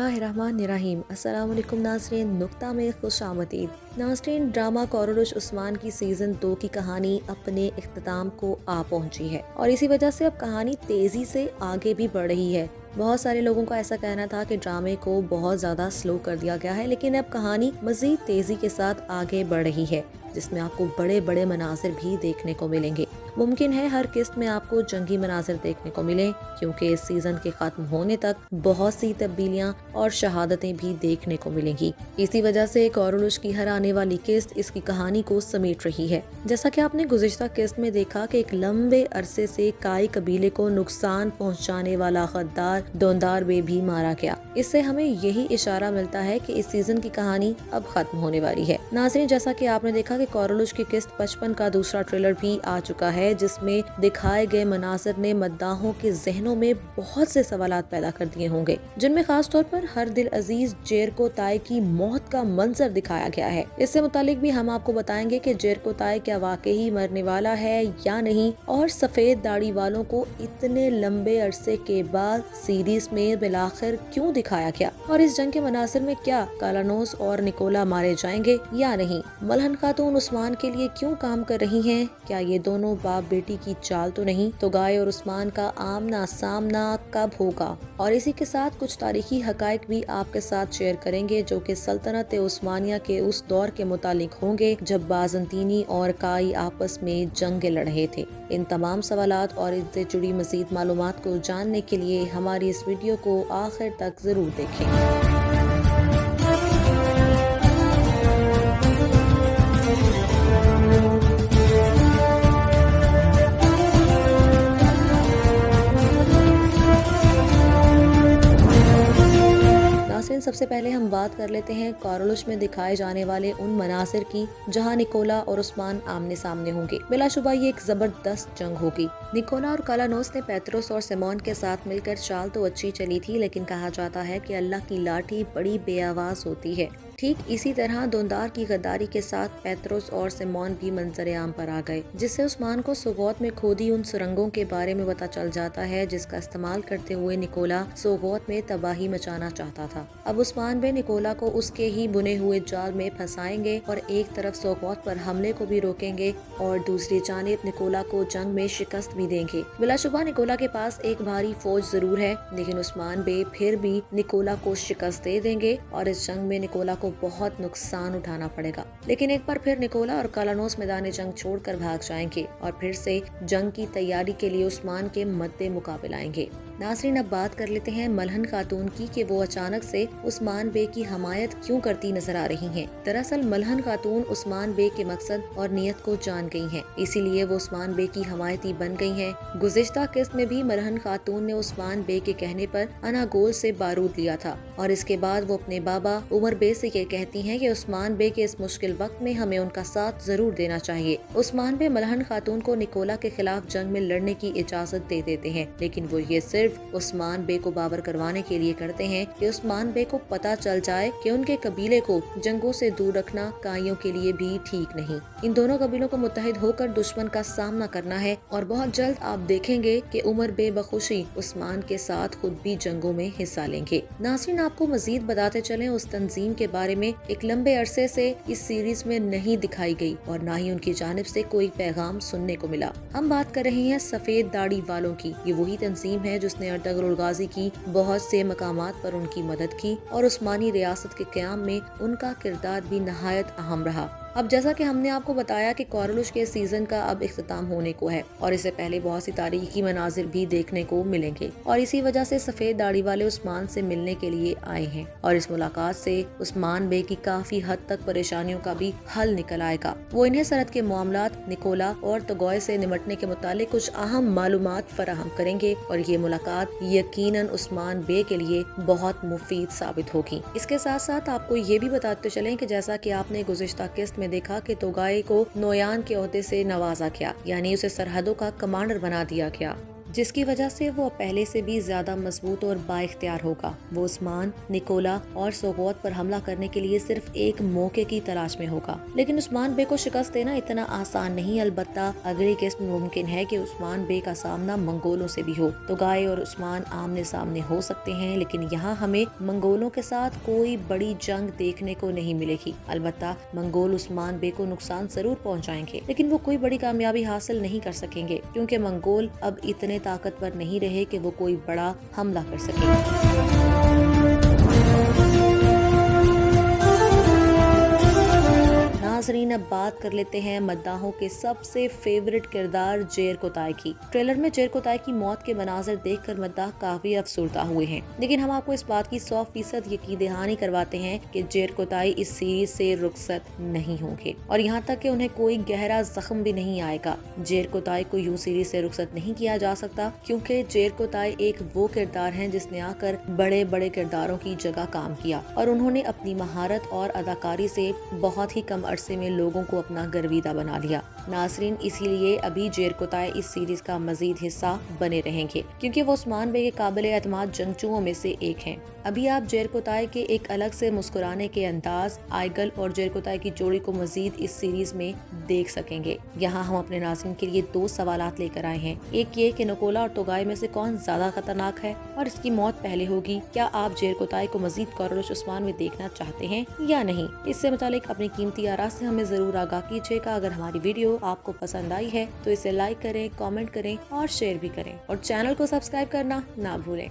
बिस्मिल्लाहिर्रहमानिर्रहीम। अस्सलाम वालेकुम नाज़रीन, नुक्ता में खुश आमदीद। नाज़रीन, ड्रामा कोरलुश उस्मान की सीज़न 2 की कहानी अपने इख्तिताम को आ पहुंची है और इसी वजह से अब कहानी तेज़ी से आगे भी बढ़ रही है। बहुत सारे लोगों का ऐसा कहना था कि ड्रामे को बहुत ज़्यादा स्लो कर दिया गया है, लेकिन अब कहानी मज़ीद तेज़ी के साथ आगे बढ़ रही है, जिसमें आपको बड़े बड़े मनाज़िर भी देखने को मिलेंगे। मुमकिन है हर किस्त में आपको जंगी मनाज़िर देखने को मिले, क्योंकि इस सीज़न के ख़त्म होने तक बहुत सी तब्दीलियां और शहादतें भी देखने को मिलेंगी। इसी वजह से कोरलुश की हर आने वाली किस्त इसकी कहानी को समेट रही है। जैसा कि आपने गुज़िश्ता किस्त में देखा कि एक लंबे अरसे से काई कबीले को नुकसान पहुंचाने वाला गद्दार दोंदार बे भी मारा गया। इससे हमें यही इशारा मिलता है कि इस सीज़न की कहानी अब खत्म होने वाली है। नाज़रीन, जैसा कि आपने देखा कि कोरलुश की किस्त 55 का दूसरा ट्रेलर भी आ चुका है, जिसमें दिखाए गए मनाज़िर ने मद्दाहों के ज़हनों में बहुत से सवालात पैदा कर दिए होंगे, जिनमें खास तौर पर हर दिल अजीज जेरको ताई की मौत का मंजर दिखाया गया है। इससे मुतालिक भी हम आपको बताएंगे कि जेरको ताई क्या वाकई मरने वाला है या नहीं, और सफेद दाढ़ी वालों को इतने लंबे अरसे के बाद सीरीज में बिलाखिर क्यों दिखाया गया, और इस जंग के मनासिर में क्या कालानोस और निकोला मारे जाएंगे या नहीं। मलहन खातून उस्मान के लिए क्यों काम कर रही हैं, क्या ये दोनों बाप बेटी की चाल तो नहीं। तो गाय और उस्मान का आमना सामना कब होगा, और इसी के साथ कुछ तारीखी हकाइक भी आपके साथ शेयर करेंगे, जो कि सल्तनत उस्मानिया के उस दौर के मुतालिक होंगे जब बाज़ंतीनी और काई आपस में जंगे लड़ रहे थे। इन तमाम सवालात और इनसे जुड़ी मज़ीद मालूमात को जानने के लिए हमारी इस वीडियो को आखिर तक जरूर देखें। सबसे पहले हम बात कर लेते हैं कोरलुश में दिखाए जाने वाले उन मनासिर की जहां निकोला और उस्मान आमने सामने होंगे। बिलाशुबा ये एक जबरदस्त जंग होगी। निकोला और कालानोस ने पेत्रोस और सिमोन के साथ मिलकर चाल तो अच्छी चली थी, लेकिन कहा जाता है कि अल्लाह की लाठी बड़ी बेआवाज होती है। ठीक इसी तरह दोंदार की गद्दारी के साथ पेत्रोस और सिमोन भी मंजर आम पर आ गए, जिससे उस्मान को सोगोत में खोदी उन सुरंगों के बारे में पता चल जाता है, जिसका इस्तेमाल करते हुए निकोला सोगोत में तबाही मचाना चाहता था। अब उस्मान बे निकोला को उसके ही बुने हुए जाल में फंसाएंगे और एक तरफ सोगोत पर हमले को भी रोकेंगे और दूसरी जानिब निकोला को जंग में शिकस्त भी देंगे। बिलाशुबा निकोला के पास एक भारी फौज जरूर है, लेकिन उस्मान बे फिर भी निकोला को शिकस्त दे देंगे और इस जंग में निकोला को बहुत नुकसान उठाना पड़ेगा। लेकिन एक बार फिर निकोला और कालानोस मैदान जंग छोड़कर भाग जाएंगे और फिर से जंग की तैयारी के लिए उस्मान के मद्दे मुकाबले आएंगे। नाज़रीन, अब बात कर लेते हैं मलहन खातून की कि वो अचानक से उस्मान बे की हमायत क्यों करती नजर आ रही हैं। दरअसल मलहन खातून उस्मान बे के मकसद और नियत को जान गई हैं, इसीलिए वो उस्मान बे की हमायती बन गई हैं। गुज़िश्ता किस्त में भी मलहन खातून ने उस्मान बे के कहने पर अनागोल से बारूद लिया था और इसके बाद वो अपने बाबा उमर बे से ये कहती हैं कि उस्मान बे के इस मुश्किल वक्त में हमें उनका साथ जरूर देना चाहिए। उस्मान बे मलहन खातून को निकोला के खिलाफ जंग में लड़ने की इजाजत दे देते हैं, लेकिन वो ये सिर्फ उस्मान बे को बावर करवाने के लिए करते हैं कि उस्मान बे को पता चल जाए कि उनके कबीले को जंगों से दूर रखना काइयों के लिए भी ठीक नहीं। इन दोनों कबीलों को मुत्तहिद होकर दुश्मन का सामना करना है और बहुत जल्द आप देखेंगे कि उमर बे बखुशी उस्मान के साथ खुद भी जंगों में हिस्सा लेंगे। नाज़रीन, आपको मजीद बताते चलें, उस तंजीम के बारे में एक लंबे अरसे से इस सीरीज में नहीं दिखाई गई और न ही उनकी जानिब से कोई पैगाम सुनने को मिला। हम बात कर रहे हैं सफेद दाढ़ी वालों की। ये वही तंजीम है जिसने अर्तगरुल गाजी की बहुत से मकामात पर उनकी मदद की और उस्मानी रियासत के क़याम में उनका किरदार भी नहायत अहम रहा। अब जैसा कि हमने आपको बताया कि कोरलुश के सीजन का अब इख्तिताम होने को है और इससे पहले बहुत सी तारीखी मनाजिर भी देखने को मिलेंगे और इसी वजह से सफेद दाढ़ी वाले उस्मान से मिलने के लिए आए हैं और इस मुलाकात से उस्मान बे की काफी हद तक परेशानियों का भी हल निकल आएगा। वो इन्हें सरहद के मामलात, निकोला और तगोय से निमटने के मुतालिक कुछ अहम मालूमात फराहम करेंगे और ये मुलाकात यकीनन उस्मान बे के लिए बहुत मुफीद साबित होगी। इसके साथ साथ आपको ये भी बताते चलें कि जैसा कि आपने गुज़िश्ता किस्त में देखा कि तोगाई को नोयान के ओहदे से नवाजा गया, यानी उसे सरहदों का कमांडर बना दिया गया, जिसकी वजह से वो पहले से भी ज्यादा मजबूत और बाइख्तियार होगा। वो उस्मान, निकोला और सोगोत पर हमला करने के लिए सिर्फ एक मौके की तलाश में होगा। लेकिन उस्मान बे को शिकस्त देना इतना आसान नहीं। अलबत्ता अगली किस्त में मुमकिन है कि उस्मान बे का सामना मंगोलों से भी हो। तोगाई और उस्मान आमने सामने हो सकते हैं, लेकिन यहाँ हमें मंगोलों के साथ कोई बड़ी जंग देखने को नहीं मिलेगी। अलबत्ता मंगोल उस्मान बे को नुकसान जरूर पहुंचाएंगे, लेकिन वो कोई बड़ी कामयाबी हासिल नहीं कर सकेंगे, क्योंकि मंगोल अब इतने ताकतवर नहीं रहे कि वो कोई बड़ा हमला कर सके। नाज़रीन, अब बात कर लेते हैं मद्दाहों के सबसे फेवरेट किरदार जेर कोताई की। ट्रेलर में जेर कोताई की मौत के मनाजिर देखकर मद्दाह काफी अफसुर्दा हुए हैं, लेकिन हम आपको इस बात की 100% यकीन दहानी करवाते हैं कि जेर कोताई इस सीरीज से रुखसत नहीं होंगे, और यहाँ तक कि उन्हें कोई गहरा जख्म भी नहीं आएगा। जेर कोताई को यूं सीरीज से रुखसत नहीं किया जा सकता, क्योंकि जेर कोताई एक वो किरदार है जिसने आकर बड़े बड़े किरदारों की जगह काम किया, और उन्होंने अपनी महारत और अदाकारी से बहुत ही कम अरसे में लोगों को अपना गर्विदा बना लिया। नाज़रीन, इसीलिए अभी जेर कोताई इस सीरीज का मजीद हिस्सा बने रहेंगे, क्योंकि वो उस्मान बे के काबिल एतमाद जंगजुओं में से एक हैं। अभी आप जेर कोताई के एक अलग से मुस्कुराने के अंदाज, आइगल और जेर कोताई की जोड़ी को मजीद इस सीरीज में देख सकेंगे। यहाँ हम अपने नाज़रीन के लिए 2 सवालात लेकर आए हैं। एक ये कि निकोला और तोगाई में से कौन ज्यादा खतरनाक है और इसकी मौत पहले होगी। क्या आप जेर कोताई को मजीद कोरोश उस्मान में देखना चाहते हैं या नहीं? इससे मुतालिक अपनी कीमती आरा से हमें जरूर आगाह कीजिएगा। अगर हमारी वीडियो आपको पसंद आई है तो इसे लाइक करें, कमेंट करें और शेयर भी करें, और चैनल को सब्सक्राइब करना ना भूलें।